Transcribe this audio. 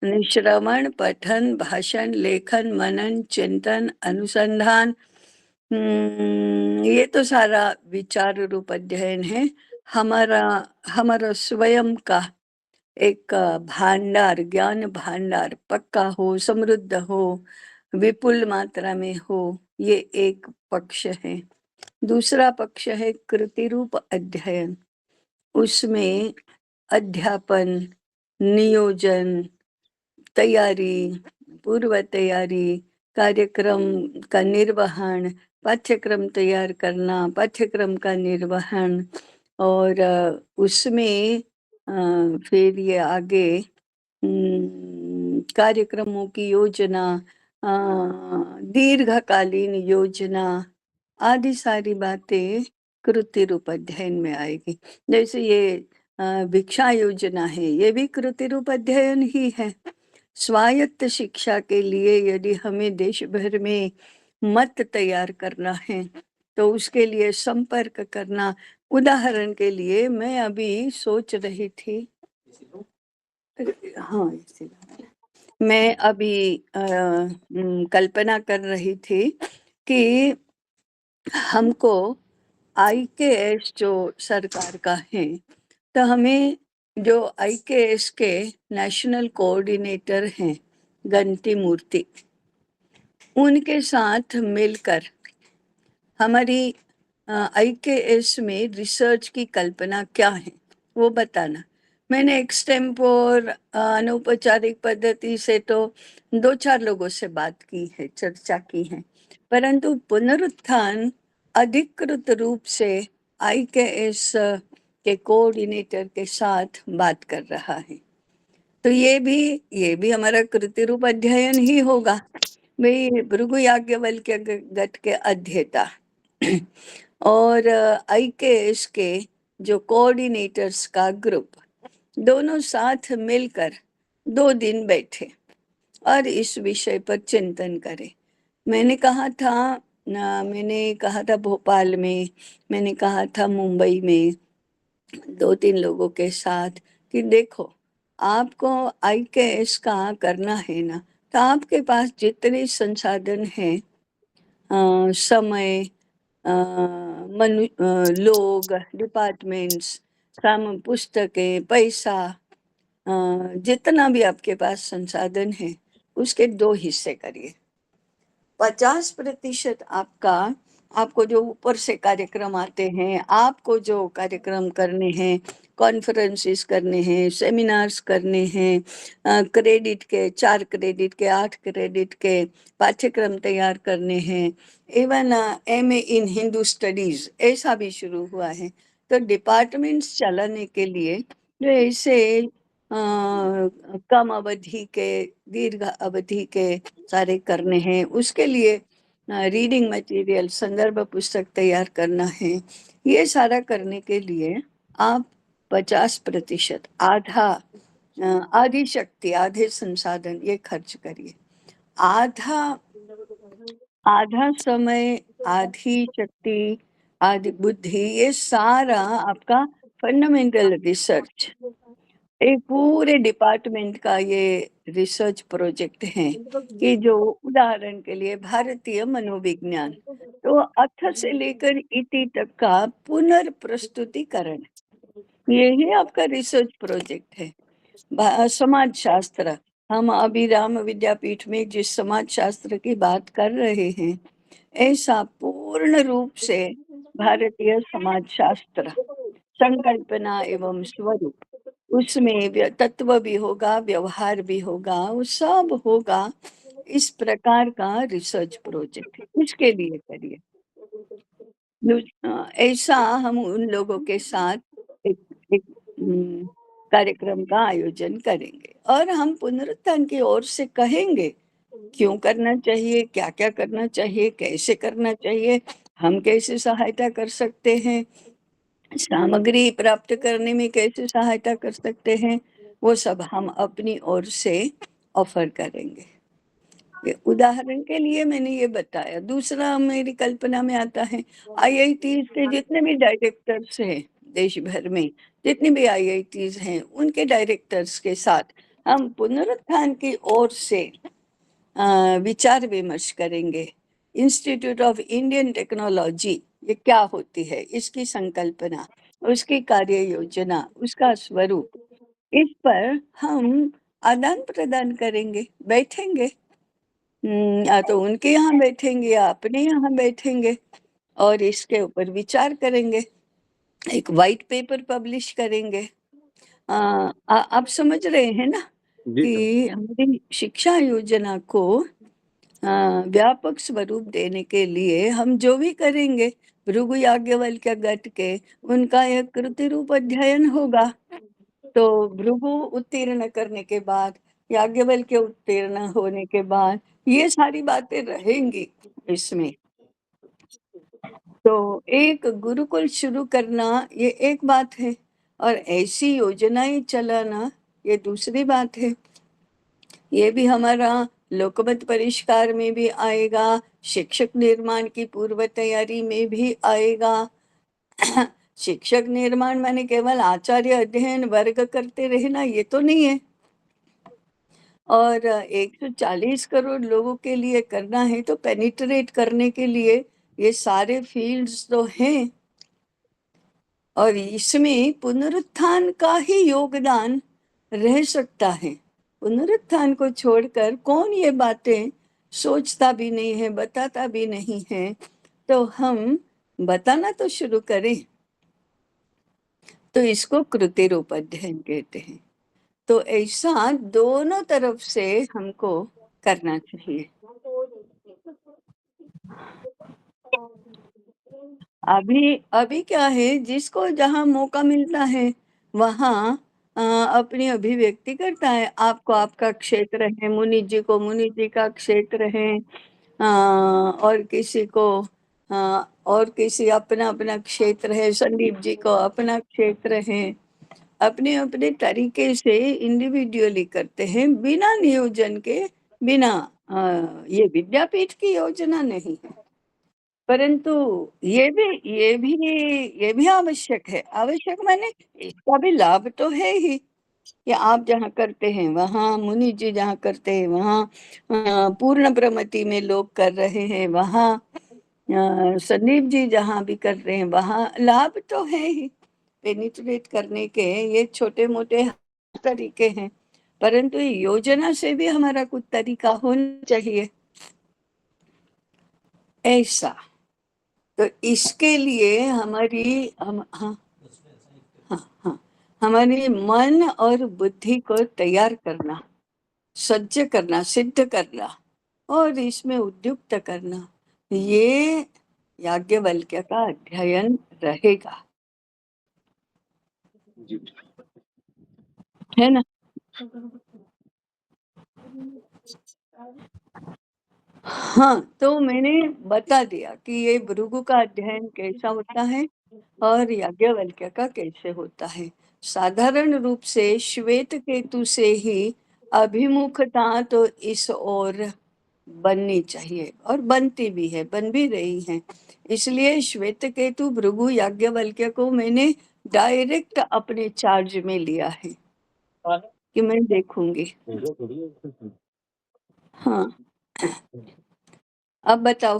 श्रवण, पठन, भाषण, लेखन, मनन, चिंतन, अनुसंधान, ये तो सारा विचार रूप अध्ययन है। हमारा हमारा स्वयं का एक भांडार, ज्ञान भांडार पक्का हो, समृद्ध हो, विपुल मात्रा में हो, ये एक पक्ष है। दूसरा पक्ष है कृति रूप अध्ययन। उसमें अध्यापन, नियोजन, तैयारी, पूर्व तैयारी, कार्यक्रम का निर्वहन, पाठ्यक्रम तैयार करना, पाठ्यक्रम का निर्वहन और उसमें फिर ये आगे कार्यक्रमों की योजना, दीर्घकालीन योजना, आदि सारी बातें कृति रूप अध्ययन में आएगी। जैसे ये भिक्षा योजना है, ये भी कृति रूप अध्ययन ही है। स्वायत्त शिक्षा के लिए यदि हमें देश भर में मत तैयार करना है तो उसके लिए संपर्क करना। उदाहरण के लिए मैं अभी सोच रही थी, हाँ इसीलिए मैं अभी कल्पना कर रही थी कि हमको IKS जो सरकार का है, तो हमें जो IKS के नेशनल कोऑर्डिनेटर हैं गंती मूर्ति, उनके साथ मिलकर हमारी IKS में रिसर्च की कल्पना क्या है वो बताना। मैंने एक्सटेम्पोर अनौपचारिक पद्धति से तो 2-4 लोगों से बात की है, चर्चा की है, परंतु पुनरुत्थान अधिकृत रूप से IKS के कोऑर्डिनेटर के साथ बात कर रहा है। तो ये भी हमारा कृति रूप अध्ययन ही होगा। भाई भृगु याज्ञवल्क्य गट के अध्येता और IKS के जो कोऑर्डिनेटर्स का ग्रुप, दोनों साथ मिलकर 2 दिन बैठे और इस विषय पर चिंतन करें। मैंने कहा था भोपाल में, मैंने कहा था मुंबई में 2-3 लोगों के साथ कि देखो, आपको IKS का करना है ना, तो आपके पास जितने संसाधन हैं, समय, लोग, डिपार्टमेंट्स, पुस्तकें, पैसा, जितना भी आपके पास संसाधन है उसके 2 हिस्से करिए। 50% आपको जो ऊपर से कार्यक्रम आते हैं, आपको जो कार्यक्रम करने हैं, कॉन्फ्रेंसेस करने हैं, सेमिनार्स करने हैं, क्रेडिट के 4 क्रेडिट के 8 क्रेडिट के पाठ्यक्रम तैयार करने हैं, इवन MA इन हिंदू स्टडीज ऐसा भी शुरू हुआ है। तो डिपार्टमेंट्स चलाने के लिए जो ऐसे कम अवधि के, दीर्घ अवधि के सारे करने हैं, उसके लिए रीडिंग मटेरियल, संदर्भ पुस्तक तैयार करना है। ये सारा करने के लिए आप 50%, आधी शक्ति, आधे संसाधन ये खर्च करिए। आधा समय, आधी शक्ति, आधी बुद्धि, ये सारा आपका फंडामेंटल रिसर्च, एक पूरे डिपार्टमेंट का ये रिसर्च प्रोजेक्ट है कि जो उदाहरण के लिए भारतीय मनोविज्ञान, तो अथ से लेकर इति तक का पुनर्प्रस्तुतिकरण, यही आपका रिसर्च प्रोजेक्ट है। समाज शास्त्र, हम अभी राम विद्यापीठ में जिस समाज शास्त्र की बात कर रहे हैं, ऐसा पूर्ण रूप से भारतीय समाज शास्त्र, संकल्पना एवं स्वरूप, उसमें तत्व भी होगा, व्यवहार भी होगा, वो सब होगा। इस प्रकार का रिसर्च प्रोजेक्ट इसके लिए करिए। ऐसा हम उन लोगों के साथ एक, एक कार्यक्रम का आयोजन करेंगे और हम पुनरुत्थान की ओर से कहेंगे क्यों करना चाहिए, क्या क्या करना चाहिए, कैसे करना चाहिए, हम कैसे सहायता कर सकते हैं, सामग्री प्राप्त करने में कैसे सहायता कर सकते हैं, वो सब हम अपनी ओर से ऑफर करेंगे। ये उदाहरण के लिए मैंने ये बताया। दूसरा मेरी कल्पना में आता है, IIT के जितने भी डायरेक्टर्स हैं देश भर में, जितने भी IITs हैं, उनके डायरेक्टर्स के साथ हम पुनरुत्थान की ओर से विचार विमर्श करेंगे। इंस्टीट्यूट ऑफ इंडियन टेक्नोलॉजी ये क्या होती है, इसकी संकल्पना, उसकी कार्य योजना, उसका स्वरूप, इस पर हम आदान प्रदान करेंगे, बैठेंगे। या तो उनके यहाँ बैठेंगे या अपने यहाँ बैठेंगे और इसके ऊपर विचार करेंगे, एक व्हाइट पेपर पब्लिश करेंगे। आप समझ रहे हैं ना जी सर। कि हमारी शिक्षा योजना को व्यापक स्वरूप देने के लिए हम जो भी करेंगे, भृगु याज्ञवल्क्य गट के उनका एक कृति रूप अध्ययन होगा। तो भृगु उत्तीर्ण करने के बाद, याज्ञवल्क्य उत्तीर्ण होने के बाद ये सारी बातें रहेंगी इसमें। तो एक गुरुकुल शुरू करना ये एक बात है और ऐसी योजनाएं चलाना ये दूसरी बात है। ये भी हमारा लोकमत परिष्कार में भी आएगा, शिक्षक निर्माण की पूर्व तैयारी में भी आएगा। शिक्षक निर्माण माने केवल आचार्य अध्ययन वर्ग करते रहना ये तो नहीं है। और 140 करोड़ लोगों के लिए करना है तो पेनिट्रेट करने के लिए ये सारे फील्ड्स तो हैं और इसमें पुनरुत्थान का ही योगदान रह सकता है। पुनरुत्थान को छोड़कर कौन ये बातें सोचता भी नहीं है, बताता भी नहीं है। तो हम बताना तो शुरू करें। तो इसको कृति रूप अध्ययन कहते हैं। तो ऐसा दोनों तरफ से हमको करना चाहिए। अभी अभी क्या है, जिसको जहाँ मौका मिलता है वहाँ अपनी अभिव्यक्ति करता है। आपको आपका क्षेत्र है, मुनि जी को मुनि जी का क्षेत्र है, और किसी को और किसी अपना अपना क्षेत्र है, संदीप जी को अपना क्षेत्र है। अपने अपने तरीके से इंडिविजुअली करते हैं, बिना नियोजन के, बिना ये विद्यापीठ की योजना नहीं है। परंतु ये भी ये भी ये भी आवश्यक है। आवश्यक माने इसका भी लाभ तो है ही कि आप जहाँ करते हैं वहाँ, मुनि जी जहाँ करते हैं वहाँ, पूर्ण प्रमति में लोग कर रहे हैं वहाँ, संदीप जी जहाँ भी कर रहे हैं वहाँ लाभ तो है ही। पेनिट्रेट करने के ये छोटे मोटे तरीके हैं, परंतु ये योजना से भी हमारा कुछ तरीका होना चाहिए ऐसा। तो इसके लिए हमारी हाँ हाँ हाँ, हमारी मन और बुद्धि को तैयार करना, सज्ज करना, सिद्ध करना और इसमें उद्युक्त करना, ये याज्ञवल्क्य का अध्ययन रहेगा, जी है ना। हाँ, तो मैंने बता दिया कि ये भृगु का अध्ययन कैसा होता है और याज्ञवल्क्य का कैसे होता है। साधारण रूप से श्वेत केतु से ही अभिमुखता तो इस ओर बननी चाहिए और बनती भी है, बन भी रही है। इसलिए श्वेत केतु भृगु याज्ञवल्क्य को मैंने डायरेक्ट अपने चार्ज में लिया है कि मैं देखूंगी। हाँ, अब बताओ।